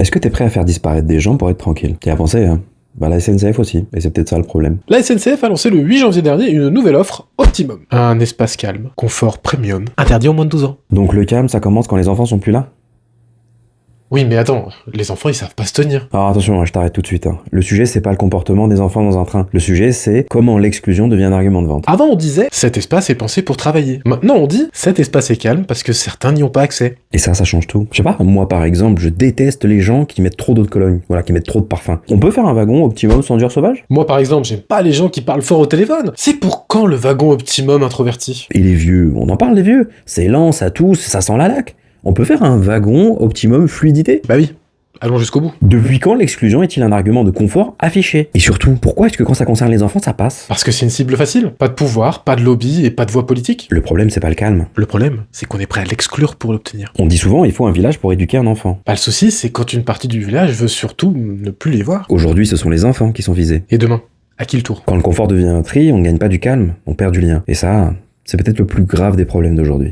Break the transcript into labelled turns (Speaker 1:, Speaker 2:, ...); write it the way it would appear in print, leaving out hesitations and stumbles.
Speaker 1: Est-ce que t'es prêt à faire disparaître des gens pour être tranquille? T'y as pensé, hein? Bah la SNCF aussi, et c'est peut-être ça le problème.
Speaker 2: La SNCF a lancé le 8 janvier dernier une nouvelle offre Optimum. Un espace calme, confort premium, interdit aux moins de 12 ans.
Speaker 1: Donc le calme, ça commence quand les enfants sont plus là?
Speaker 2: Oui, mais attends, les enfants ils savent pas se tenir.
Speaker 1: Alors attention, je t'arrête tout de suite. Le sujet, c'est pas le comportement des enfants dans un train. Le sujet, c'est comment l'exclusion devient un argument de vente.
Speaker 2: Avant on disait cet espace est pensé pour travailler. Maintenant on dit cet espace est calme parce que certains n'y ont pas accès.
Speaker 1: Et ça change tout. Je sais pas, moi par exemple, je déteste les gens qui mettent trop d'eau de Cologne. Voilà, qui mettent trop de parfum. On peut faire un wagon Optimum sans dur sauvage?
Speaker 2: Moi par exemple, j'aime pas les gens qui parlent fort au téléphone. C'est pour quand le wagon Optimum introverti?
Speaker 1: Et les vieux, on en parle des vieux. C'est lent, ça tousse, ça sent la laque. On peut faire un wagon Optimum fluidité?
Speaker 2: Bah oui, allons jusqu'au bout.
Speaker 1: Depuis quand l'exclusion est-il un argument de confort affiché? Et surtout, pourquoi est-ce que quand ça concerne les enfants, ça passe?
Speaker 2: Parce que c'est une cible facile. Pas de pouvoir, pas de lobby et pas de voix politique.
Speaker 1: Le problème, c'est pas le calme.
Speaker 2: Le problème, c'est qu'on est prêt à l'exclure pour l'obtenir.
Speaker 1: On dit souvent, il faut un village pour éduquer un enfant.
Speaker 2: Bah le souci, c'est quand une partie du village veut surtout ne plus les voir.
Speaker 1: Aujourd'hui, ce sont les enfants qui sont visés.
Speaker 2: Et demain, à qui le tour?
Speaker 1: Quand le confort devient un tri, on ne gagne pas du calme, on perd du lien. Et ça, c'est peut-être le plus grave des problèmes d'aujourd'hui.